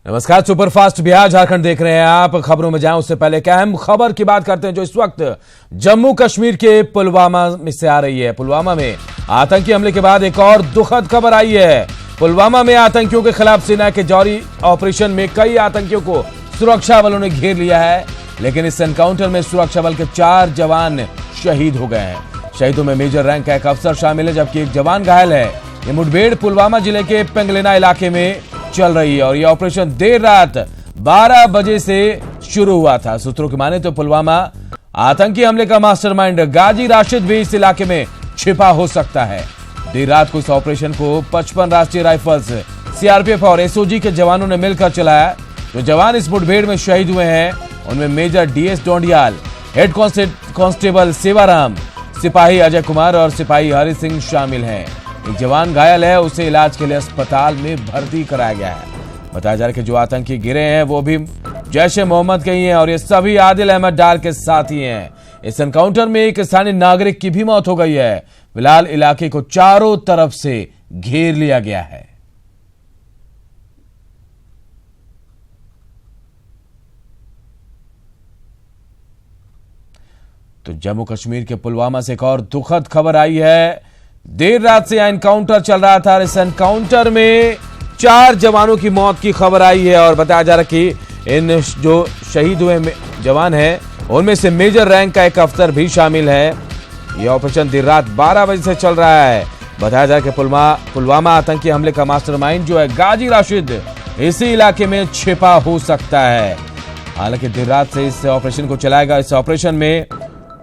नमस्कार, सुपरफास्ट बिहार झारखंड देख रहे हैं आप। खबरों में जाएं उससे पहले क्या अहम खबर की बात करते हैं जो इस वक्त जम्मू कश्मीर के पुलवामा में से आ रही है। पुलवामा में आतंकी हमले के बाद एक और दुखद खबर आई है। पुलवामा में आतंकियों के खिलाफ सेना के जारी ऑपरेशन में कई आतंकियों को सुरक्षा बलों ने घेर लिया है, लेकिन इस एनकाउंटर में सुरक्षा बल के 4 जवान शहीद हो गए हैं। शहीदों में मेजर रैंक का एक अफसर शामिल है, जबकि एक जवान घायल है। ये मुठभेड़ पुलवामा जिले के पेंगलेना इलाके में चल रही है और यह ऑपरेशन देर रात 12 बजे से शुरू हुआ था। सूत्रों की माने तो पुलवामा आतंकी हमले का मास्टरमाइंड गाजी राशिद भी इस इलाके में छिपा हो सकता है। देर रात को इस ऑपरेशन को 55 राष्ट्रीय राइफल्स, सीआरपीएफ और एसओजी के जवानों ने मिलकर चलाया। जो जवान इस मुठभेड़ में शहीद हुए हैं उनमें major DS Dondiyal, head constable Sewaram, सिपाही अजय कुमार और सिपाही हरि सिंह शामिल हैं। एक जवान घायल है, उसे इलाज के लिए अस्पताल में भर्ती कराया गया है। बताया जा रहा है कि जो आतंकी गिरे हैं वो भी जैश ए मोहम्मद के ही हैं और ये सभी आदिल अहमद डार के साथी हैं। इस एनकाउंटर में एक स्थानीय नागरिक की भी मौत हो गई है। फिलहाल इलाके को चारों तरफ से घेर लिया गया है। तो जम्मू कश्मीर के पुलवामा से एक और दुखद खबर आई है। देर रात से एनकाउंटर चल रहा था। इस एनकाउंटर में 4 जवानों की मौत की खबर आई है और बताया जा रहा है कि इन जो शहीद हुए जवान हैं उनमें से मेजर रैंक का एक अफसर भी शामिल है। यह ऑपरेशन देर रात 12 बजे से चल रहा है। बताया जा रहा है कि पुलवामा आतंकी हमले का मास्टरमाइंड जो है गाजी राशिद इसी इलाके में छिपा हो सकता है। हालांकि देर रात से इस ऑपरेशन को चलाएगा। इस ऑपरेशन में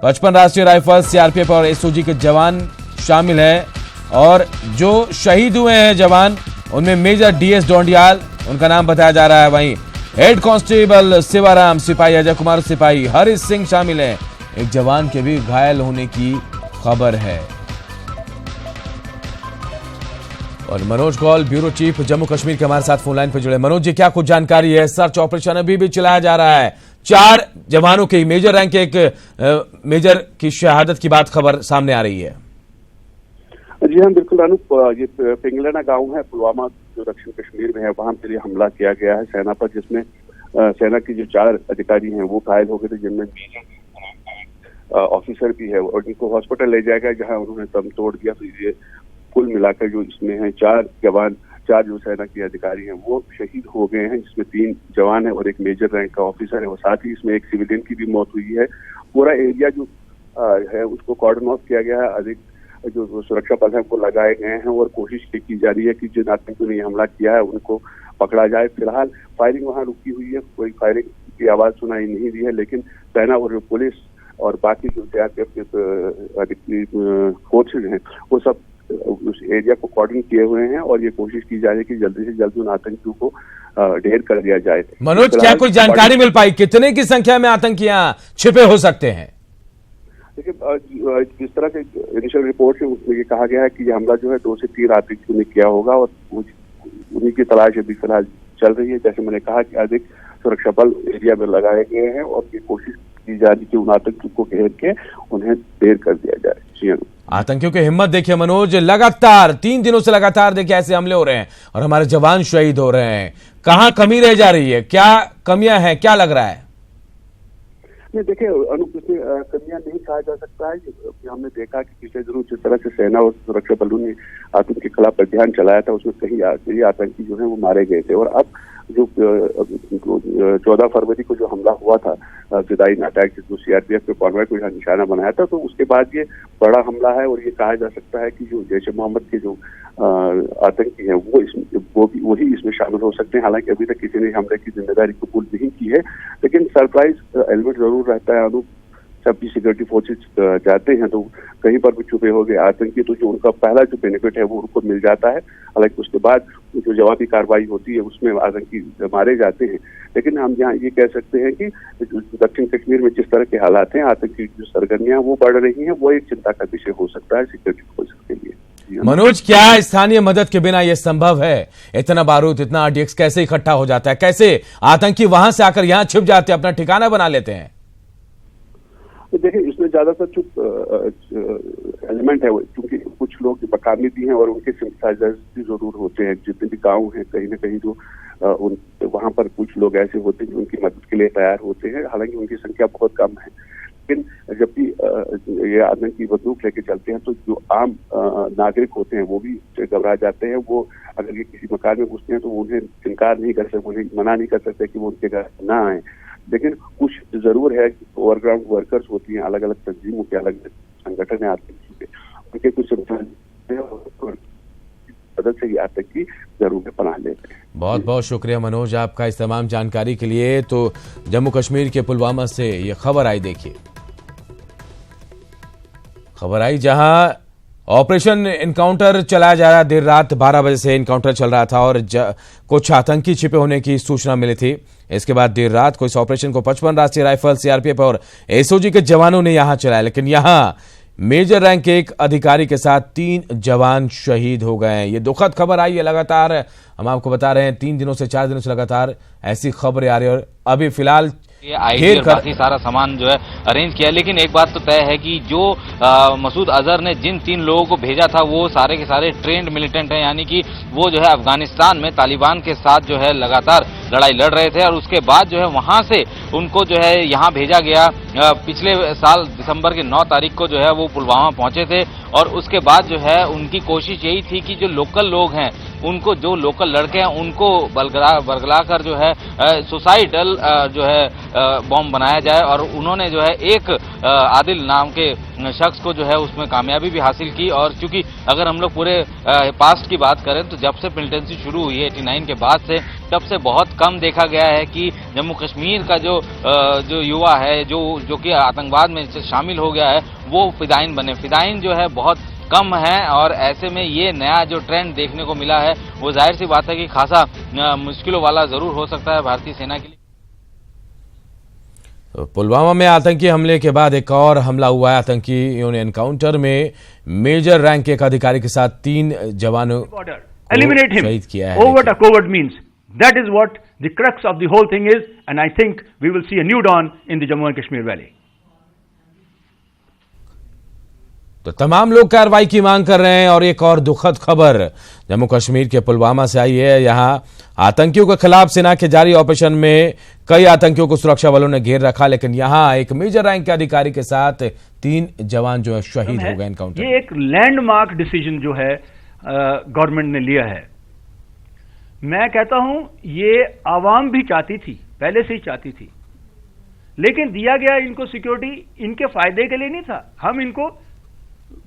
55 राष्ट्रीय राइफल्स, सीआरपीएफ और एसओजी के जवान शामिल हैं और जो शहीद हुए हैं जवान उनमें मेजर डीएस डोंडियाल, उनका नाम बताया जा रहा है। वहीं हेड कांस्टेबल सेवाराम, सिपाही अजय कुमार, सिपाही हरि सिंह शामिल हैं। एक जवान के भी घायल होने की खबर है। और मनोज कौल, ब्यूरो चीफ जम्मू कश्मीर के हमारे साथ फोन लाइन पर जुड़े। मनोज जी, क्या कुछ जानकारी है? सर्च ऑपरेशन अभी भी चलाया जा रहा है। 4 जवानों की मेजर रैंक के एक मेजर की शहादत की बात खबर सामने आ रही है। जी हाँ, बिल्कुल अनूप, ये पेंगलेना गांव है पुलवामा जो दक्षिण कश्मीर में है, वहां पर हमला किया गया है सेना पर, जिसमें सेना की जो 4 अधिकारी हैं वो घायल हो गए थे, जिनमें ऑफिसर भी है और इनको हॉस्पिटल ले जाया गया जहां उन्होंने दम तोड़ दिया। तो ये कुल मिलाकर जो इसमें है 4 जवान, 4 जो सेना के अधिकारी हैं वो शहीद हो गए हैं, जिसमें 3 जवान है और एक मेजर रैंक का ऑफिसर है और साथ ही इसमें एक सिविलियन की भी मौत हुई है। पूरा एरिया जो है उसको कॉर्डन ऑफ किया गया है। अधिक जो सुरक्षा बल है वो लगाए गए हैं और कोशिश की जा रही है कि जिन आतंकियों ने हमला किया है उनको पकड़ा जाए। फिलहाल फायरिंग वहां रुकी हुई है, कोई फायरिंग की आवाज सुनाई नहीं दी है, लेकिन सेना और पुलिस और बाकी जो फोर्सेज हैं वो सब उस एरिया को कॉर्डन किए हुए हैं और ये कोशिश की जा रही है कि जल्दी से जल्दी उन आतंकियों को ढेर कर दिया जाए। मनोज, क्या कोई जानकारी मिल पाई कितने की संख्या में आतंकियां छिपे हो सकते हैं? देखिए, जिस तरह से इनिशियल रिपोर्ट है उसमें ये कहा गया है कि ये हमला जो है 2 से 3 आतंकियों ने किया होगा और उन्हीं की तलाश अभी फिलहाल चल रही है। जैसे मैंने कहा कि अधिक सुरक्षा बल एरिया में लगाए गए हैं और ये कोशिश की जा रही है कि उन आतंकियों को घेर के उन्हें ढेर कर दिया जाए। आतंकियों की हिम्मत देखिए मनोज, लगातार 3 दिनों से लगातार देखिए ऐसे हमले हो रहे हैं और हमारे जवान शहीद हो रहे हैं। कहाँ कमी रह जा रही है? क्या कमियां हैं? क्या लग रहा है? नहीं, देखिए अनूप, इसमें कमियां नहीं कहा जा सकता है। हमने देखा कि पिछले दिनों जिस तरह से सेना और सुरक्षा बलों ने आतंक के खिलाफ अभियान चलाया था उसमें कई आतंकी जो है वो मारे गए थे। और अब जो 14 फरवरी को जो हमला हुआ था फिदाई अटैक, जिसको सीआरपीएफ के कॉन्वॉय को निशाना बनाया था, तो उसके बाद ये बड़ा हमला है और ये कहा जा सकता है कि जो जैश ए मोहम्मद के जो आतंकी हैं वही इसमें शामिल हो सकते हैं। हालांकि अभी तक किसी ने हमले की जिम्मेदारी कबूल नहीं की है, लेकिन सरप्राइज एलिमेंट जरूर रहता है। अनूप, जब भी सिक्योरिटी फोर्सेज जाते हैं तो कहीं पर भी छुपे हो गए आतंकी, तो जो उनका पहला जो बेनिफिट है वो उनको मिल जाता है। हालांकि उसके बाद जो जवाबी कार्रवाई होती है उसमें आतंकी मारे जाते हैं। लेकिन हम यहाँ ये कह सकते हैं कि दक्षिण कश्मीर में जिस तरह के हालात हैं, आतंकी जो सरगर्मियां वो बढ़ रही हैं, वो एक चिंता का विषय हो सकता है सिक्योरिटी फोर्सेज के लिए। मनोज, क्या स्थानीय मदद के बिना यह संभव है? इतना बारूद, इतना आरडीएक्स कैसे इकट्ठा हो जाता है? कैसे आतंकी वहां से आकर यहां छिप जाते हैं, अपना ठिकाना बना लेते हैं? तो देखिए, इसमें ज्यादातर जो एलिमेंट है क्योंकि कुछ लोग मकामी भी हैं और उनके सिंपथाइजर्स भी जरूर होते हैं। जितने भी गांव हैं कहीं ना कहीं जो उन वहां पर कुछ लोग ऐसे होते हैं जो उनकी मदद के लिए तैयार होते हैं, हालांकि उनकी संख्या बहुत कम है। लेकिन जब भी ये आतंकी बंदूक लेके चलते हैं तो जो आम नागरिक होते हैं वो भी घबरा जाते हैं। वो अगर ये किसी मकान में घुसते हैं तो उन्हें इनकार नहीं कर सकते, उन्हें मना नहीं कर सकते कि वो उनके घर ना आए। लेकिन कुछ जरूर है कि ओवरग्राउंड वर्कर्स होती हैं, अलग अलग तंजीमों के, अलग अलग संगठन है आतंकी के, उनके कुछ मदद से ही आतंकी जरूर पनाह लेते हैं। बहुत बहुत शुक्रिया मनोज आपका इस तमाम जानकारी के लिए। तो जम्मू कश्मीर के पुलवामा से ये खबर आई, देखिए खबर आई जहां ऑपरेशन इनकाउंटर चलाया जा रहा। देर रात 12 बजे से इनकाउंटर चल रहा था और कुछ आतंकी छिपे होने की सूचना मिली थी। इसके बाद देर रात को इस ऑपरेशन को 55 राष्ट्रीय राइफल, सीआरपीएफ और एसओजी के जवानों ने यहां चलाया। लेकिन यहां मेजर रैंक के एक अधिकारी के साथ 3 जवान शहीद हो गए हैं। ये दुखद खबर आई है। लगातार हम आपको बता रहे हैं 3 दिनों से 4 दिनों से लगातार ऐसी खबरें आ रही है और अभी फिलहाल ये आईडी और बाकी सारा सामान जो है अरेंज किया। लेकिन एक बात तो तय है कि जो मसूद अजहर ने जिन 3 लोगों को भेजा था वो सारे के सारे ट्रेंड मिलिटेंट हैं, यानी कि वो जो है अफगानिस्तान में तालिबान के साथ जो है लगातार लड़ाई लड़ रहे थे और उसके बाद जो है वहां से उनको जो है यहाँ भेजा गया। पिछले साल दिसंबर की 9 तारीख को जो है वो पुलवामा पहुंचे थे और उसके बाद जो है उनकी कोशिश यही थी कि जो लोकल लोग हैं उनको, जो लोकल लड़के हैं उनको बरगला कर जो है सुसाइडल जो है बॉम्ब बनाया जाए। और उन्होंने जो है एक आदिल नाम के शख्स को जो है उसमें कामयाबी भी हासिल की। और चूंकि अगर हम लोग पूरे पास्ट की बात करें तो जब से मिलिटेंसी शुरू हुई है 89 के बाद से, तब से बहुत कम देखा गया है कि जम्मू कश्मीर का जो युवा है जो कि आतंकवाद में शामिल हो गया है वो फिदाइन बने। फिदाइन जो है बहुत कम है और ऐसे में ये नया जो ट्रेंड देखने को मिला है वो जाहिर सी बात है कि खासा मुश्किलों वाला जरूर हो सकता है भारतीय सेना के लिए। तो पुलवामा में आतंकी हमले के बाद एक और हमला हुआ है। आतंकियों ने एनकाउंटर में मेजर रैंक के एक अधिकारी के साथ 3 जवानों को शहीद किया है। Overt or covert means that is what the crux of the whole thing is, and I think we will see a new dawn in the Jammu and Kashmir Valley. तो तमाम लोग कार्रवाई की मांग कर रहे हैं और एक और दुखद खबर जम्मू कश्मीर के पुलवामा से आई है। यहां आतंकियों के खिलाफ सेना के जारी ऑपरेशन में कई आतंकियों को सुरक्षा बलों ने घेर रखा, लेकिन यहां एक मेजर रैंक के अधिकारी के साथ 3 जवान जो है शहीद हो गए एनकाउंटर। ये एक लैंडमार्क डिसीजन जो है गवर्नमेंट ने लिया है। मैं कहता हूं ये आवाम भी चाहती थी, पहले से ही चाहती थी, लेकिन दिया गया इनको सिक्योरिटी इनके फायदे के लिए नहीं था। हम इनको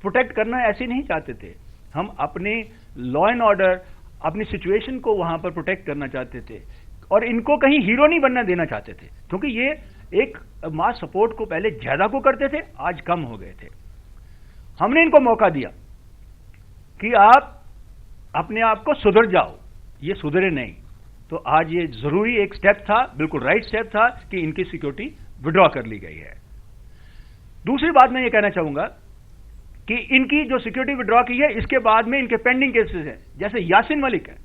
प्रोटेक्ट करना ऐसे नहीं चाहते थे, हम अपने लॉ एंड ऑर्डर, अपनी सिचुएशन को वहां पर प्रोटेक्ट करना चाहते थे और इनको कहीं हीरो नहीं बनना देना चाहते थे, क्योंकि ये एक मास सपोर्ट को पहले ज्यादा को करते थे, आज कम हो गए थे। हमने इनको मौका दिया कि आप अपने आप को सुधर जाओ, ये सुधरे नहीं। तो आज ये जरूरी एक स्टेप था, बिल्कुल राइट स्टेप था कि इनकी सिक्योरिटी विड्रॉ कर ली गई है। दूसरी बात मैं ये कहना चाहूंगा कि इनकी जो सिक्योरिटी विड्रॉ की है इसके बाद में इनके पेंडिंग केसेस हैं। जैसे यासिन मलिक है,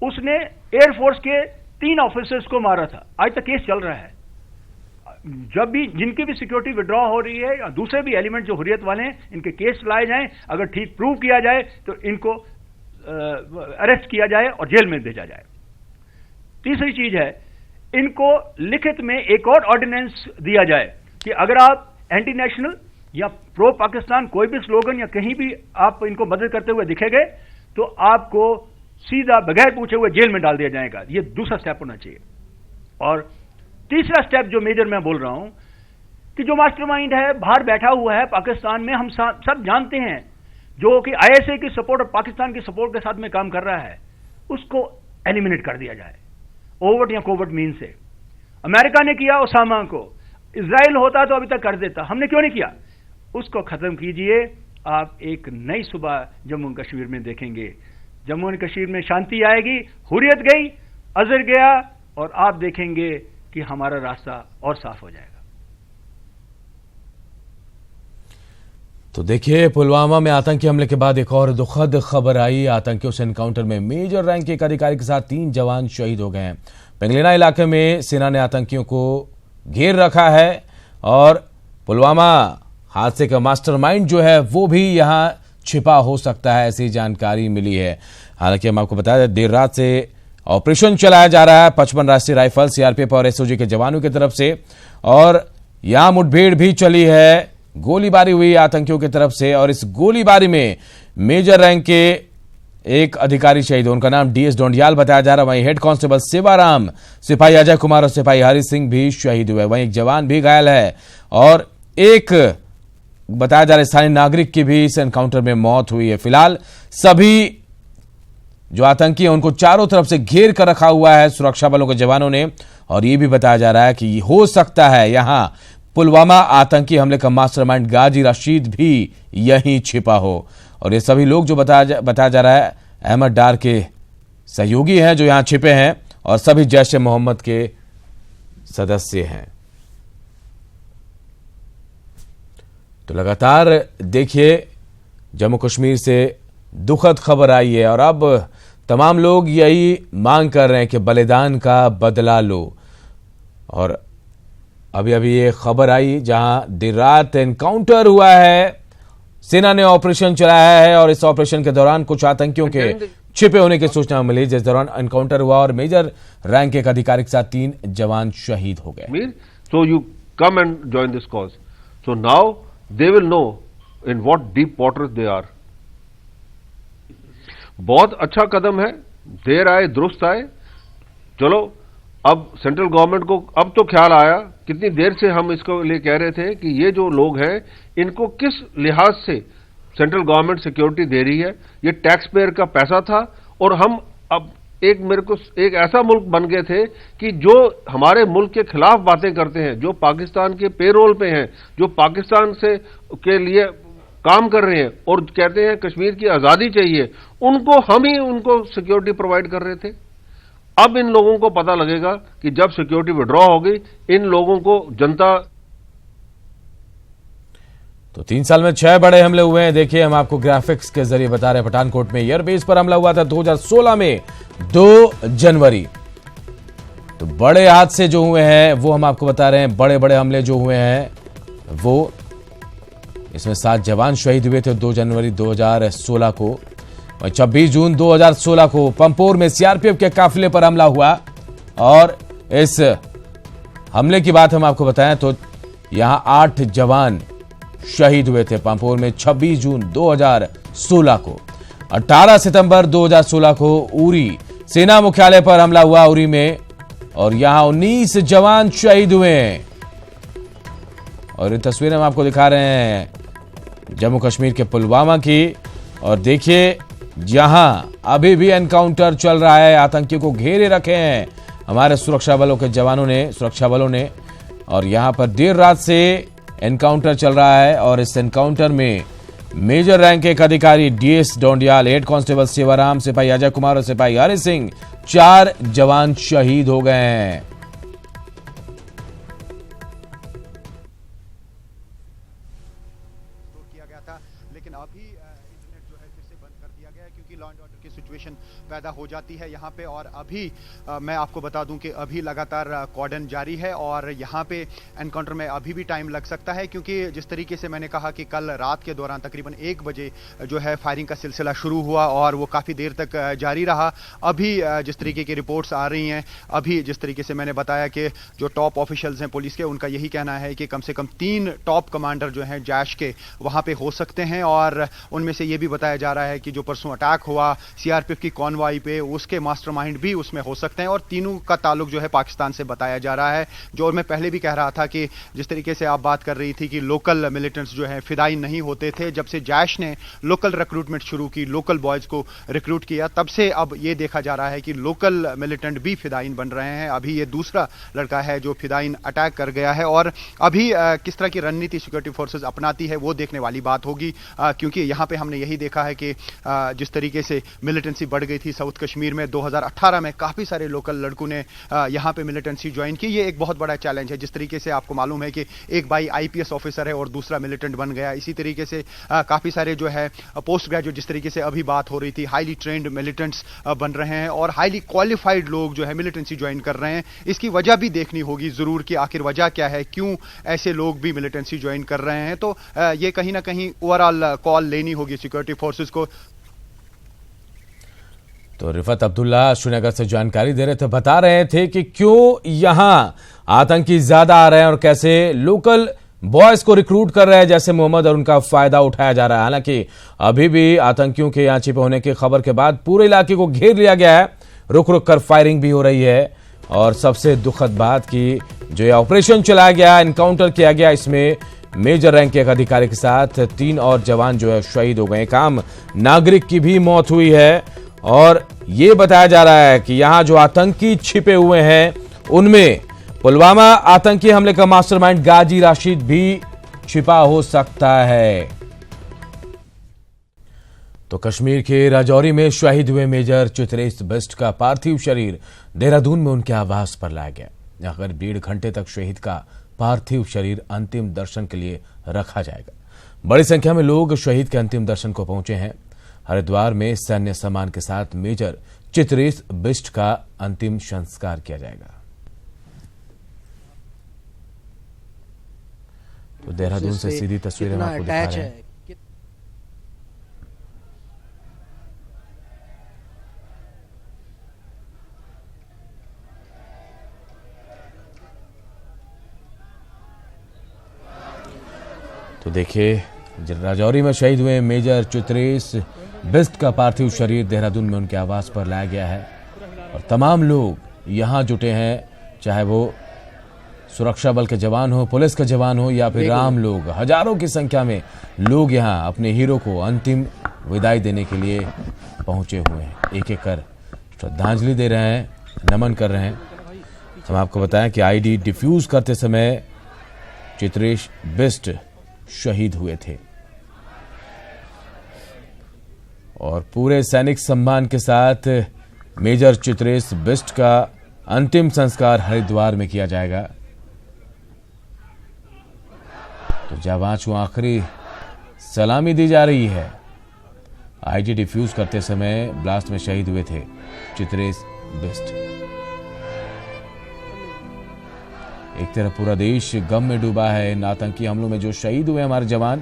उसने एयरफोर्स के 3 ऑफिसर्स को मारा था, आज तक केस चल रहा है। जब भी जिनकी भी सिक्योरिटी विड्रॉ हो रही है या दूसरे भी एलिमेंट जो हुर्रियत वाले हैं, इनके केस लाए जाएं, अगर ठीक प्रूव किया जाए तो इनको अरेस्ट किया जाए और जेल में भेजा जाए। तीसरी चीज है, इनको लिखित में एक और ऑर्डिनेंस दिया जाए कि अगर आप एंटी नेशनल या प्रो पाकिस्तान कोई भी स्लोगन या कहीं भी आप इनको मदद करते हुए दिखे गए तो आपको सीधा बगैर पूछे हुए जेल में डाल दिया जाएगा। ये दूसरा स्टेप होना चाहिए। और तीसरा स्टेप जो मेजर मैं बोल रहा हूं कि जो मास्टरमाइंड है बाहर बैठा हुआ है पाकिस्तान में, हम सब जानते हैं, जो कि आईएसए की सपोर्ट और पाकिस्तान की सपोर्ट के साथ में काम कर रहा है, उसको एलिमिनेट कर दिया जाए ओवर्ट या कोवर्ट मीन से। अमेरिका ने किया ओसामा को, इजराइल होता तो अभी तक कर देता, हमने क्यों नहीं किया? उसको खत्म कीजिए। आप एक नई सुबह जम्मू एंड कश्मीर में देखेंगे। जम्मू एंड कश्मीर में शांति आएगी, हुर्रियत गई, अजहर गया, और आप देखेंगे कि हमारा रास्ता और साफ हो जाएगा। तो देखिए, पुलवामा में आतंकी हमले के बाद एक और दुखद खबर आई। आतंकियों से एनकाउंटर में मेजर रैंक के एक अधिकारी के साथ 3 जवान शहीद हो गए हैं। पेंगलेना इलाके में सेना ने आतंकियों को घेर रखा है और पुलवामा हादसे का मास्टरमाइंड जो है वो भी यहां छिपा हो सकता है, ऐसी जानकारी मिली है। हालांकि हम आपको बताया देर रात से ऑपरेशन चलाया जा रहा है 55 राष्ट्रीय राइफल, सीआरपीएफ और एसओजी के जवानों की तरफ से। और यहां मुठभेड़ भी चली है, गोलीबारी हुई आतंकियों की तरफ से। और इस गोलीबारी में मेजर रैंक के एक अधिकारी शहीद, उनका नाम डीएस डोंडियाल बताया जा रहा है। वहीं हेड कांस्टेबल सेवाराम, सिपाही अजय कुमार और सिपाही हरि सिंह भी शहीद हुए। वहीं एक जवान भी घायल है और एक बताया जा रहा है स्थानीय नागरिक की भी इस एनकाउंटर में मौत हुई है। फिलहाल सभी जो आतंकी हैं उनको चारों तरफ से घेर कर रखा हुआ है सुरक्षा बलों के जवानों ने। और यह भी बताया जा रहा है कि हो सकता है यहां पुलवामा आतंकी हमले का मास्टरमाइंड गाजी रशीद भी यहीं छिपा हो। और ये सभी लोग जो बताया जा रहा है अहमद डार के सहयोगी हैं जो यहां छिपे हैं और सभी जैश ए मोहम्मद के सदस्य हैं। तो लगातार देखिए जम्मू कश्मीर से दुखद खबर आई है और अब तमाम लोग यही मांग कर रहे हैं कि बलिदान का बदला लो। और अभी अभी ये खबर आई जहां देर रात एनकाउंटर हुआ है, सेना ने ऑपरेशन चलाया है और इस ऑपरेशन के दौरान कुछ आतंकियों के छिपे होने की सूचना मिली, जिस दौरान एनकाउंटर हुआ और मेजर रैंक के एक अधिकारी के साथ 3 जवान शहीद हो गए। So you come and join this cause. So now they will know in what deep waters they are. बहुत अच्छा कदम है, देर आए दुरुस्त आए। चलो अब सेंट्रल गवर्नमेंट को अब तो ख्याल आया, कितनी देर से हम इसको लिए कह रहे थे कि ये जो लोग हैं इनको किस लिहाज से सेंट्रल गवर्नमेंट सिक्योरिटी दे रही है। ये टैक्स पेयर का पैसा था और हम अब एक ऐसा मुल्क बन गए थे कि जो हमारे मुल्क के खिलाफ बातें करते हैं, जो पाकिस्तान के पेरोल पे हैं, जो पाकिस्तान से के लिए काम कर रहे हैं और कहते हैं कश्मीर की आजादी चाहिए, उनको हम ही उनको सिक्योरिटी प्रोवाइड कर रहे थे। अब इन लोगों को पता लगेगा कि जब सिक्योरिटी विड्रॉ होगी इन लोगों को जनता। तो 3 साल में 6 बड़े हमले हुए हैं। देखिए हम आपको ग्राफिक्स के जरिए बता रहे हैं। पठानकोट में एयरबेस पर हमला हुआ था 2016 में 2 जनवरी। तो बड़े हादसे जो हुए हैं वो हम आपको बता रहे हैं। बड़े बड़े हमले जो हुए हैं वो, इसमें 7 जवान शहीद हुए थे 2 जनवरी 2016 को। 26 जून 2016 को पंपोर में सीआरपीएफ के काफिले पर हमला हुआ और इस हमले की बात हम आपको बताएं तो यहां 8 जवान शहीद हुए थे पंपोर में 26 जून 2016 को। 18 सितंबर 2016 को उरी सेना मुख्यालय पर हमला हुआ उरी में और यहां 19 जवान शहीद हुए हैं। और ये तस्वीरें हम आपको दिखा रहे हैं जम्मू कश्मीर के पुलवामा की। और देखिए जहां अभी भी एनकाउंटर चल रहा है, आतंकियों को घेरे रखे हैं हमारे सुरक्षा बलों के जवानों ने, सुरक्षा बलों ने। और यहां पर देर रात से एनकाउंटर चल रहा है और इस एनकाउंटर में मेजर रैंक के एक अधिकारी DS Dondiyal, head constable Sewaram, सिपाही अजय कुमार और सिपाही हरि सिंह, 4 जवान शहीद हो गए हैं। लेकिन अभी इंटरनेट जो है फिर से बंद कर दिया गया है क्योंकि लॉ एंड ऑर्डर की सिचुएशन पैदा हो जाती है यहाँ पे। और अभी मैं आपको बता दूं कि अभी लगातार कॉर्डन जारी है और यहाँ पे एनकाउंटर में अभी भी टाइम लग सकता है क्योंकि जिस तरीके से मैंने कहा कि कल रात के दौरान तकरीबन 1 बजे जो है फायरिंग का सिलसिला शुरू हुआ और वो काफ़ी देर तक जारी रहा। अभी जिस तरीके की रिपोर्ट्स आ रही हैं, अभी जिस तरीके से मैंने बताया कि जो टॉप ऑफिशियल्स हैं पुलिस के, उनका यही कहना है कि कम से कम 3 टॉप कमांडर जो हैं जैश के वहाँ पे हो सकते हैं। और उनमें से ये भी बताया जा रहा है कि जो परसों अटैक हुआ सीआरपीएफ की कॉन्वॉय पे, उसके मास्टरमाइंड भी उसमें हो सकते हैं। और तीनों का ताल्लुक जो है पाकिस्तान से बताया जा रहा है। जो मैं पहले भी कह रहा था कि जिस तरीके से आप बात कर रही थी कि लोकल मिलिटेंट्स जो है फिदाई नहीं होते थे, जब से जैश ने लोकल रिक्रूटमेंट शुरू की, लोकल बॉयज को रिक्रूट किया, तब से अब ये देखा जा रहा है कि लोकल मिलिटेंट भी फिदाइन बन रहे हैं। अभी ये दूसरा लड़का है जो फिदाइन अटैक कर गया है और अभी किस तरह की रणनीति सिक्योरिटी फोर्सेज अपनाती है वो देखने वाली बात होगी क्योंकि यहाँ पे हमने यही देखा है कि जिस तरीके से मिलिटेंसी बढ़ गई थी साउथ कश्मीर में 2018 में, काफी सारे लोकल लड़कों ने यहाँ पे मिलिटेंसी ज्वाइन की। ये एक बहुत बड़ा चैलेंज है। जिस तरीके से आपको मालूम है कि एक भाई आईपीएस ऑफिसर है और दूसरा मिलिटेंट बन गया, इसी तरीके से काफी सारे जो है पोस्ट ग्रेजुएट, जिस तरीके से अभी बात हो रही थी, हाईली ट्रेंड मिलिटेंट्स बन रहे हैं और हाईली क्वालिफाइड लोग जो है मिलिटेंसी ज्वाइन कर रहे हैं। इसकी वजह भी देखनी होगी जरूर कि आखिर वजह क्या है, क्यों ऐसे लोग भी मिलिटेंसी ज्वाइन कर रहे हैं। तो ये कहीं ना कहीं ओवरऑल कॉल लेनी होगी सिक्योरिटी फोर्सेस को। तो रिफत अब्दुल्ला श्रीनगर से जानकारी दे रहे थे, बता रहे थे कि क्यों यहां आतंकी ज्यादा आ रहे हैं और कैसे लोकल बॉयज को रिक्रूट कर रहे हैं जैसे मोहम्मद और उनका फायदा उठाया जा रहा है। हालांकि अभी भी आतंकियों के यहां छिपे होने की खबर के बाद पूरे इलाके को घेर लिया गया है, रुक रुक कर फायरिंग भी हो रही है। और सबसे दुखद बात कि जो ये ऑपरेशन चलाया गया, एनकाउंटर किया गया, इसमें मेजर रैंक के एक अधिकारी के साथ 3 और जवान जो है शहीद हो गए। आम नागरिक की भी मौत हुई है और ये बताया जा रहा है कि यहां जो आतंकी छिपे हुए हैं उनमें पुलवामा आतंकी हमले का मास्टरमाइंड गाजी राशिद भी छिपा हो सकता है। तो कश्मीर के राजौरी में शहीद हुए मेजर चित्रेश बिष्ट का पार्थिव शरीर देहरादून में उनके आवास पर लाया गया। अगर 1.5 घंटे तक शहीद का पार्थिव शरीर अंतिम दर्शन के लिए रखा जाएगा। बड़ी संख्या में लोग शहीद के अंतिम दर्शन को पहुंचे हैं। हरिद्वार में सैन्य सम्मान के साथ मेजर चित्रेश बिष्ट का अंतिम संस्कार किया जाएगा। तो देहरादून से सीधी तस्वीरें आपको दिखा रहे हैं। तो देखिए, राजौरी में शहीद हुए मेजर चित्रेश बिष्ट का पार्थिव शरीर देहरादून में उनके आवास पर लाया गया है और तमाम लोग यहां जुटे हैं, चाहे वो सुरक्षा बल के जवान हो, पुलिस के जवान हो या फिर आम लोग। हजारों की संख्या में लोग यहां अपने हीरो को अंतिम विदाई देने के लिए पहुंचे हुए हैं। एक एक कर श्रद्धांजलि दे रहे हैं, नमन कर रहे हैं। हम आपको बताएं कि आईडी डिफ्यूज करते समय चित्रेश बिष्ट शहीद हुए थे और पूरे सैनिक सम्मान के साथ मेजर चित्रेश बिष्ट का अंतिम संस्कार हरिद्वार में किया जाएगा। तो जवान को आखिरी सलामी दी जा रही है। आईडी डिफ्यूज करते समय ब्लास्ट में शहीद हुए थे चित्रेश बिष्ट। एक तरफ पूरा देश गम में डूबा है इन आतंकी हमलों में जो शहीद हुए हमारे जवान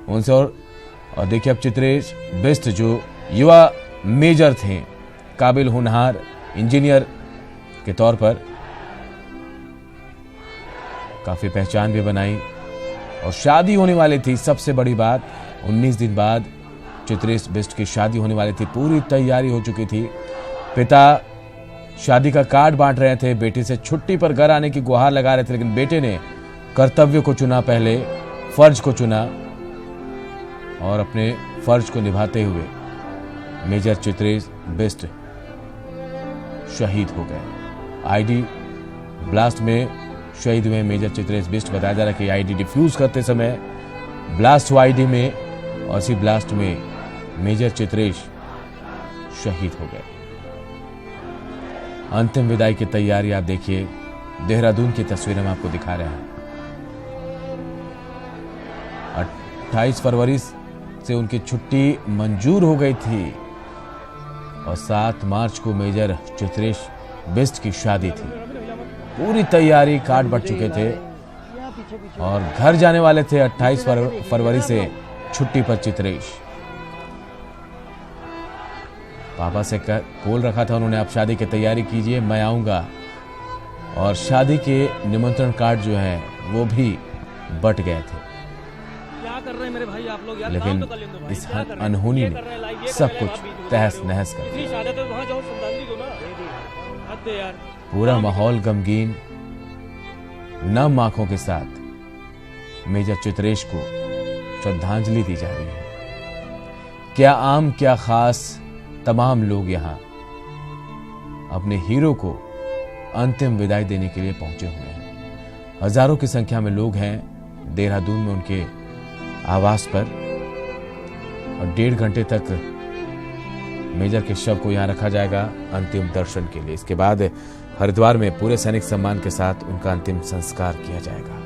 उनसे। और देखिए अब चित्रेश बिष्ट जो युवा मेजर थे, काबिल होनहार इंजीनियर के तौर पर काफी पहचान भी बनाई और शादी होने वाली थी। सबसे बड़ी बात, 19 दिन बाद चित्रेश बिष्ट की शादी होने वाली थी, पूरी तैयारी हो चुकी थी। पिता शादी का कार्ड बांट रहे थे, बेटी से छुट्टी पर घर आने की गुहार लगा रहे थे, लेकिन बेटे ने कर्तव्य को चुना, पहले फर्ज को चुना और अपने फर्ज को निभाते हुए मेजर चित्रेश बिष्ट शहीद हो गए। आईडी ब्लास्ट में शहीद हुए मेजर चित्रेश बिष्ट। बताया जा रहा है कि आईडी डिफ्यूज करते समय ब्लास्ट हुआ आईडी में और इसी ब्लास्ट में मेजर चित्रेश शहीद हो गए। अंतिम विदाई की तैयारी आप देखिए, देहरादून की तस्वीरें हम आपको दिखा रहे हैं। 28 फरवरी से उनकी छुट्टी मंजूर हो गई थी और 7 मार्च को मेजर चित्रेश बिष्ट की शादी थी। पूरी तैयारी, कार्ड बट चुके थे और घर जाने वाले थे 28 फरवरी से छुट्टी पर चित्रेश। पापा से बोल रखा था उन्होंने, आप शादी की तैयारी कीजिए, मैं आऊंगा। और शादी के निमंत्रण कार्ड जो है वो भी बट गए थे। क्या कर रहे हैं मेरे भाई आप लोग यार, लेकिन काम तो कर लेंगे भाई, इस अनहोनी ने सब कुछ तहस नहस कर दिया। शादी तो वहां जाओ, श्रद्धांजलि दो ना। हद है यार। पूरा माहौल गमगीन, नम आंखों के साथ मेजर चित्रेश को श्रद्धांजलि दी जा रही है। क्या आम क्या खास, तमाम लोग यहां अपने हीरो को अंतिम विदाई देने के लिए पहुंचे हुए हैं। हजारों की संख्या में लोग हैं देहरादून में उनके आवास पर और 1.5 घंटे तक मेजर के शव को यहां रखा जाएगा अंतिम दर्शन के लिए। इसके बाद हरिद्वार में पूरे सैनिक सम्मान के साथ उनका अंतिम संस्कार किया जाएगा।